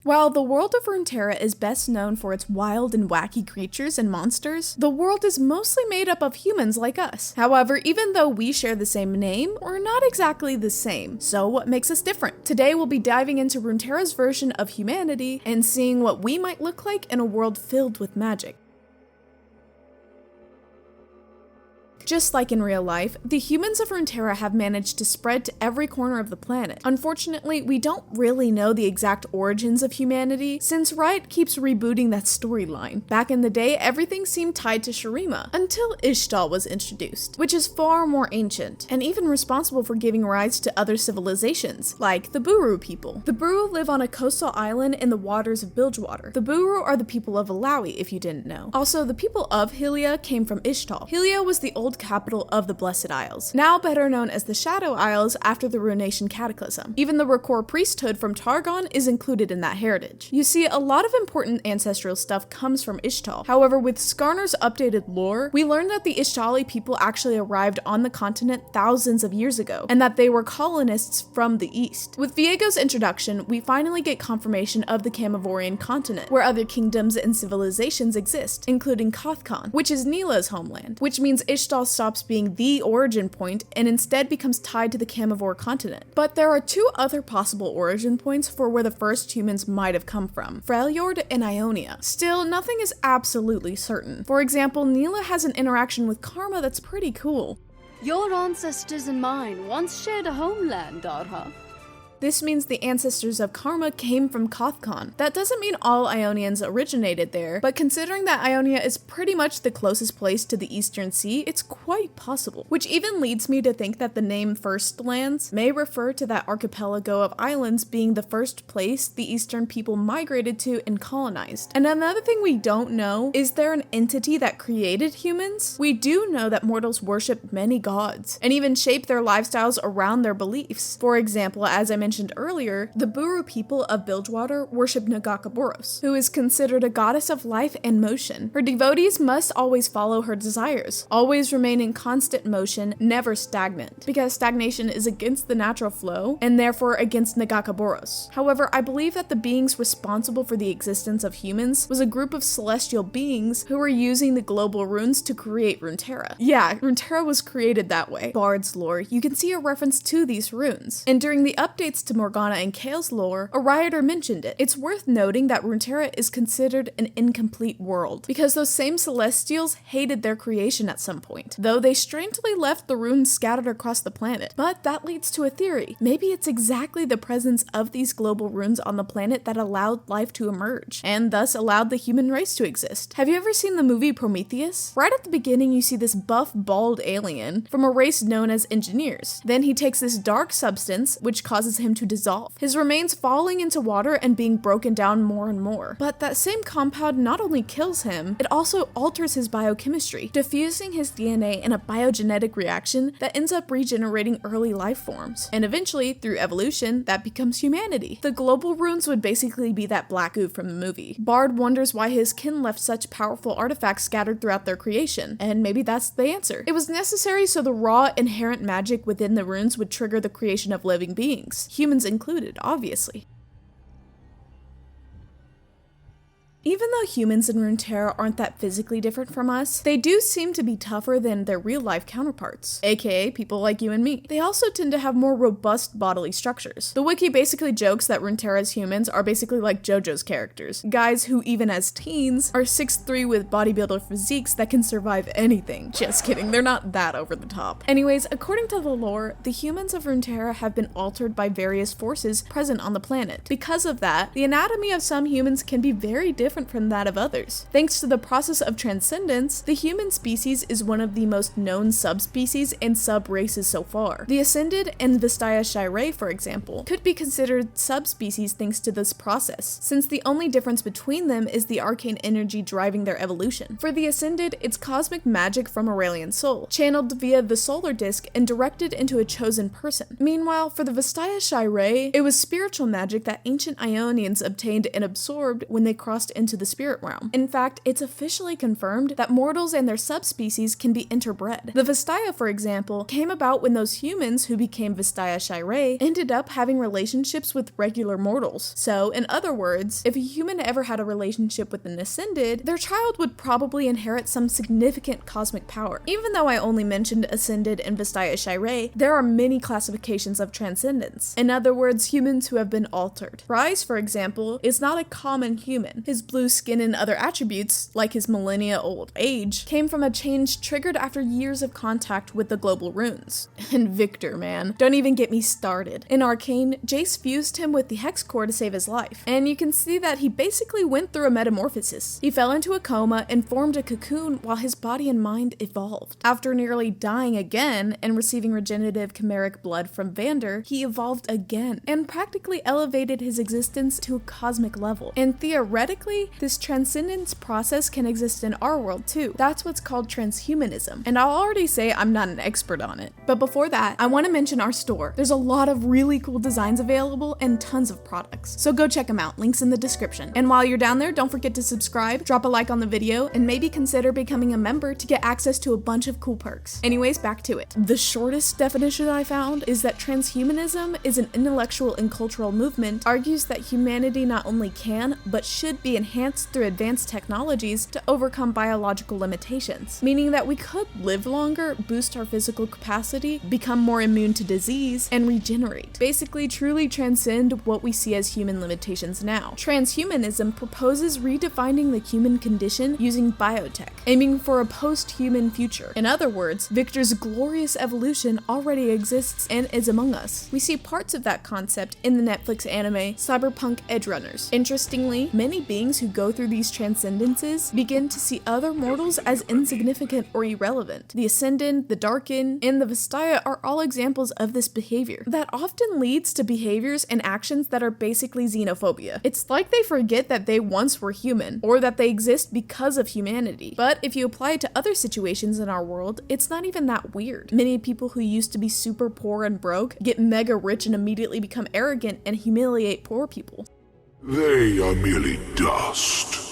While the world of Runeterra is best known for its wild and wacky creatures and monsters, the world is mostly made up of humans like us. However, even though we share the same name, we're not exactly the same. So what makes us different? Today we'll be diving into Runeterra's version of humanity and seeing what we might look like in a world filled with magic. Just like in real life, the humans of Runeterra have managed to spread to every corner of the planet. Unfortunately, we don't really know the exact origins of humanity, since Riot keeps rebooting that storyline. Back in the day, everything seemed tied to Shurima, until Ishtal was introduced, which is far more ancient, and even responsible for giving rise to other civilizations, like the Buru people. The Buru live on a coastal island in the waters of Bilgewater. The Buru are the people of Alawi, if you didn't know. Also, the people of Hylia came from Ishtal. Hylia was the old capital of the Blessed Isles, now better known as the Shadow Isles after the Runation Cataclysm. Even the Rakor priesthood from Targon is included in that heritage. You see, a lot of important ancestral stuff comes from Ishtal. However, with Skarner's updated lore, we learned that the Ishtali people actually arrived on the continent thousands of years ago, and that they were colonists from the east. With Viego's introduction, we finally get confirmation of the Camavorian continent, where other kingdoms and civilizations exist, including Kothkon, which is Nila's homeland, which means Ishtal stops being the origin point and instead becomes tied to the Camavor continent. But there are two other possible origin points for where the first humans might have come from: Freljord and Ionia. Still, nothing is absolutely certain. For example, Nila has an interaction with Karma that's pretty cool. Your ancestors and mine once shared a homeland, Darha. This means the ancestors of Karma came from Kothkon. That doesn't mean all Ionians originated there, but considering that Ionia is pretty much the closest place to the Eastern Sea, it's quite possible. Which even leads me to think that the name Firstlands may refer to that archipelago of islands being the first place the Eastern people migrated to and colonized. And another thing we don't know, is there an entity that created humans? We do know that mortals worship many gods, and even shape their lifestyles around their beliefs. For example, as I mentioned earlier, the Buru people of Bilgewater worship Nagakaboros, who is considered a goddess of life and motion. Her devotees must always follow her desires, always remain in constant motion, never stagnant, because stagnation is against the natural flow, and therefore against Nagakaboros. However, I believe that the beings responsible for the existence of humans was a group of celestial beings who were using the global runes to create Runeterra. Yeah, Runeterra was created that way. Bard's lore, you can see a reference to these runes, and during the updates to Morgana and Kael's lore, a Rioter mentioned it. It's worth noting that Runeterra is considered an incomplete world, because those same Celestials hated their creation at some point, though they strangely left the runes scattered across the planet. But that leads to a theory. Maybe it's exactly the presence of these global runes on the planet that allowed life to emerge, and thus allowed the human race to exist. Have you ever seen the movie Prometheus? Right at the beginning, you see this buff, bald alien from a race known as engineers. Then he takes this dark substance, which causes him to dissolve, his remains falling into water and being broken down more and more. But that same compound not only kills him, it also alters his biochemistry, diffusing his DNA in a biogenetic reaction that ends up regenerating early life forms. And eventually, through evolution, that becomes humanity. The global runes would basically be that black goo from the movie. Bard wonders why his kin left such powerful artifacts scattered throughout their creation, and maybe that's the answer. It was necessary so the raw, inherent magic within the runes would trigger the creation of living beings. Humans included, obviously. Even though humans in Runeterra aren't that physically different from us, they do seem to be tougher than their real-life counterparts, aka people like you and me. They also tend to have more robust bodily structures. The wiki basically jokes that Runeterra's humans are basically like JoJo's characters, guys who even as teens are 6'3" with bodybuilder physiques that can survive anything. Just kidding, they're not that over the top. Anyways, according to the lore, the humans of Runeterra have been altered by various forces present on the planet. Because of that, the anatomy of some humans can be very different from that of others. Thanks to the process of transcendence, the human species is one of the most known subspecies and sub-races so far. The Ascended and Vistaya Shirei, for example, could be considered subspecies thanks to this process, since the only difference between them is the arcane energy driving their evolution. For the Ascended, it's cosmic magic from Aurelian soul, channeled via the solar disk and directed into a chosen person. Meanwhile, for the Vistaya Shirei, it was spiritual magic that ancient Ionians obtained and absorbed when they crossed into the spirit realm. In fact, it's officially confirmed that mortals and their subspecies can be interbred. The Vastaya, for example, came about when those humans who became Vastaya Shirei ended up having relationships with regular mortals. So, in other words, if a human ever had a relationship with an Ascended, their child would probably inherit some significant cosmic power. Even though I only mentioned Ascended and Vastaya Shirei, there are many classifications of transcendence. In other words, humans who have been altered. Rise, for example, is not a common human. His blue skin and other attributes, like his millennia-old age, came from a change triggered after years of contact with the global runes. And Victor, man, don't even get me started. In Arcane, Jace fused him with the Hex Core to save his life, and you can see that he basically went through a metamorphosis. He fell into a coma and formed a cocoon while his body and mind evolved. After nearly dying again and receiving regenerative chimeric blood from Vander, he evolved again and practically elevated his existence to a cosmic level. And theoretically, this transcendence process can exist in our world too. That's what's called transhumanism, and I'll already say I'm not an expert on it. But before that, I want to mention our store. There's a lot of really cool designs available and tons of products, so go check them out, links in the description. And while you're down there, don't forget to subscribe, drop a like on the video, and maybe consider becoming a member to get access to a bunch of cool perks. Anyways, back to it. The shortest definition I found is that transhumanism is an intellectual and cultural movement, argues that humanity not only can, but should be enhanced through advanced technologies to overcome biological limitations, meaning that we could live longer, boost our physical capacity, become more immune to disease, and regenerate. Basically, truly transcend what we see as human limitations now. Transhumanism proposes redefining the human condition using biotech, aiming for a post-human future. In other words, Victor's glorious evolution already exists and is among us. We see parts of that concept in the Netflix anime Cyberpunk Edgerunners. Interestingly, many beings who go through these transcendences begin to see other mortals as insignificant or irrelevant. The Ascendant, the Darken, and the Vastaya are all examples of this behavior that often leads to behaviors and actions that are basically xenophobia. It's like they forget that they once were human, or that they exist because of humanity. But if you apply it to other situations in our world, it's not even that weird. Many people who used to be super poor and broke get mega rich and immediately become arrogant and humiliate poor people. They are merely dust.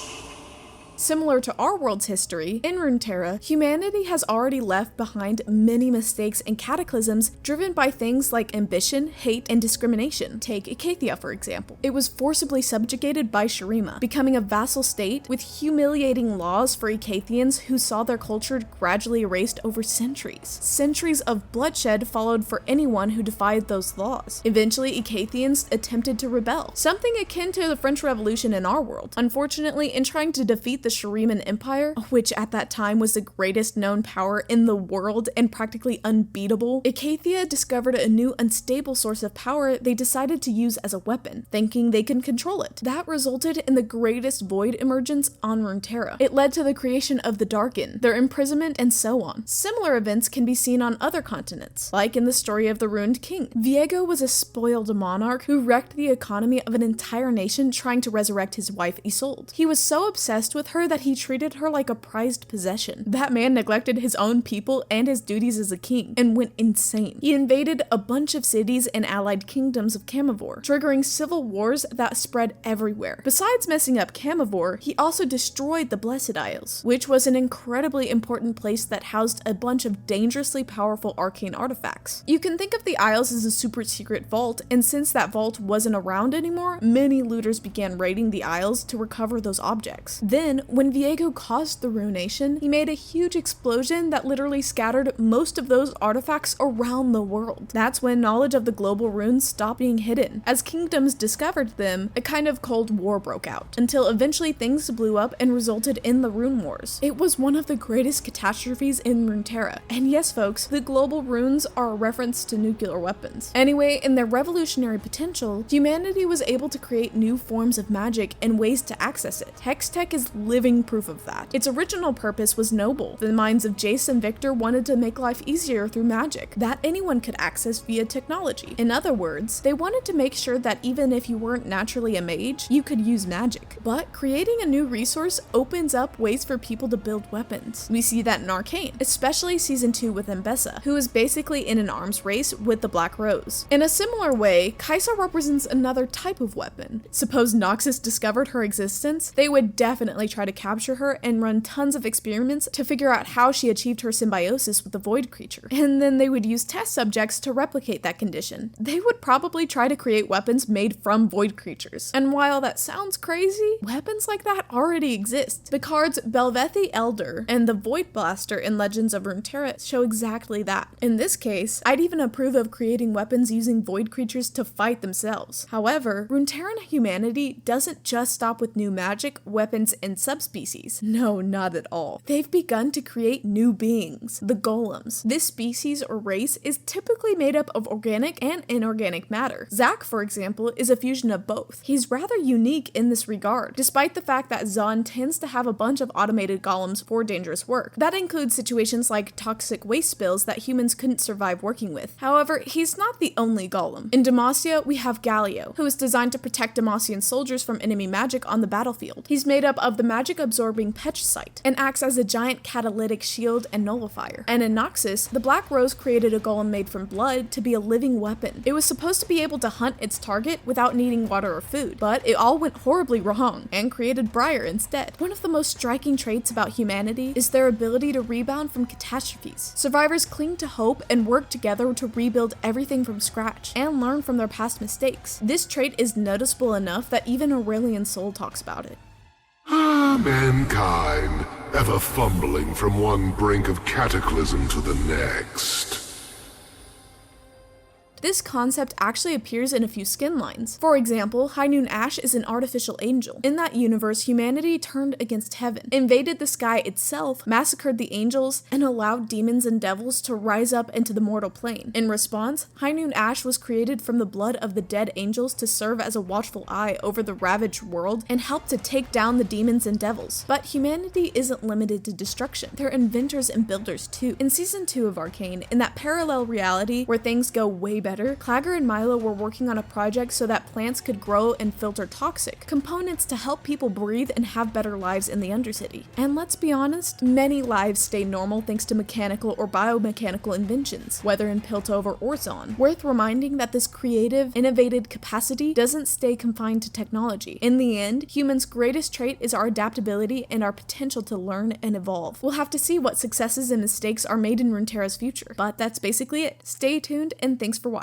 Similar to our world's history, in Runeterra, humanity has already left behind many mistakes and cataclysms driven by things like ambition, hate, and discrimination. Take Icathia, for example. It was forcibly subjugated by Shurima, becoming a vassal state with humiliating laws for Icathians who saw their culture gradually erased over centuries. Centuries of bloodshed followed for anyone who defied those laws. Eventually, Icathians attempted to rebel, something akin to the French Revolution in our world. Unfortunately, in trying to defeat the Shuriman Empire, which at that time was the greatest known power in the world and practically unbeatable, Icathia discovered a new unstable source of power they decided to use as a weapon, thinking they can control it. That resulted in the greatest void emergence on Runeterra. It led to the creation of the Darken, their imprisonment, and so on. Similar events can be seen on other continents, like in the story of the Ruined King. Viego was a spoiled monarch who wrecked the economy of an entire nation trying to resurrect his wife Isolde. He was so obsessed with her that he treated her like a prized possession. That man neglected his own people and his duties as a king and went insane. He invaded a bunch of cities and allied kingdoms of Camivore, triggering civil wars that spread everywhere. Besides messing up Camivore, he also destroyed the Blessed Isles, which was an incredibly important place that housed a bunch of dangerously powerful arcane artifacts. You can think of the Isles as a super secret vault, and since that vault wasn't around anymore, many looters began raiding the Isles to recover those objects. Then, when Viego caused the ruination, he made a huge explosion that literally scattered most of those artifacts around the world. That's when knowledge of the global runes stopped being hidden. As kingdoms discovered them, a kind of cold war broke out, until eventually things blew up and resulted in the Rune Wars. It was one of the greatest catastrophes in Runeterra. And yes folks, the global runes are a reference to nuclear weapons. Anyway, in their revolutionary potential, humanity was able to create new forms of magic and ways to access it. Hex tech is living living proof of that. Its original purpose was noble. The minds of Jace and Victor wanted to make life easier through magic that anyone could access via technology. In other words, they wanted to make sure that even if you weren't naturally a mage, you could use magic. But creating a new resource opens up ways for people to build weapons. We see that in Arcane, especially Season 2 with Mbessa, who is basically in an arms race with the Black Rose. In a similar way, Kaisa represents another type of weapon. Suppose Noxus discovered her existence, they would definitely try to capture her and run tons of experiments to figure out how she achieved her symbiosis with the Void creature. And then they would use test subjects to replicate that condition. They would probably try to create weapons made from Void creatures. And while that sounds crazy, weapons like that already exist. The cards Belvethi Elder and the Void Blaster in Legends of Runeterra show exactly that. In this case, I'd even approve of creating weapons using Void creatures to fight themselves. However, Runeterran humanity doesn't just stop with new magic, weapons, and subspecies. No, not at all. They've begun to create new beings, the golems. This species or race is typically made up of organic and inorganic matter. Zack, for example, is a fusion of both. He's rather unique in this regard, despite the fact that Zon tends to have a bunch of automated golems for dangerous work. That includes situations like toxic waste spills that humans couldn't survive working with. However, he's not the only golem. In Demacia, we have Galio, who is designed to protect Demacian soldiers from enemy magic on the battlefield. He's made up of the magic-absorbing Petricite and acts as a giant catalytic shield and nullifier. And in Noxus, the Black Rose created a golem made from blood to be a living weapon. It was supposed to be able to hunt its target without needing water or food, but it all went horribly wrong and created Briar instead. One of the most striking traits about humanity is their ability to rebound from catastrophes. Survivors cling to hope and work together to rebuild everything from scratch and learn from their past mistakes. This trait is noticeable enough that even Aurelian Soul talks about it. Mankind, ever fumbling from one brink of cataclysm to the next. This concept actually appears in a few skin lines. For example, High Noon Ash is an artificial angel. In that universe, humanity turned against heaven, invaded the sky itself, massacred the angels, and allowed demons and devils to rise up into the mortal plane. In response, High Noon Ash was created from the blood of the dead angels to serve as a watchful eye over the ravaged world and help to take down the demons and devils. But humanity isn't limited to destruction. They're inventors and builders too. In Season 2 of Arcane, in that parallel reality where things go way better, Clagger and Milo were working on a project so that plants could grow and filter toxic components to help people breathe and have better lives in the Undercity. And let's be honest, many lives stay normal thanks to mechanical or biomechanical inventions, whether in Piltover or Zon. Worth reminding that this creative, innovative capacity doesn't stay confined to technology. In the end, humans' greatest trait is our adaptability and our potential to learn and evolve. We'll have to see what successes and mistakes are made in Runeterra's future, but that's basically it. Stay tuned and thanks for watching.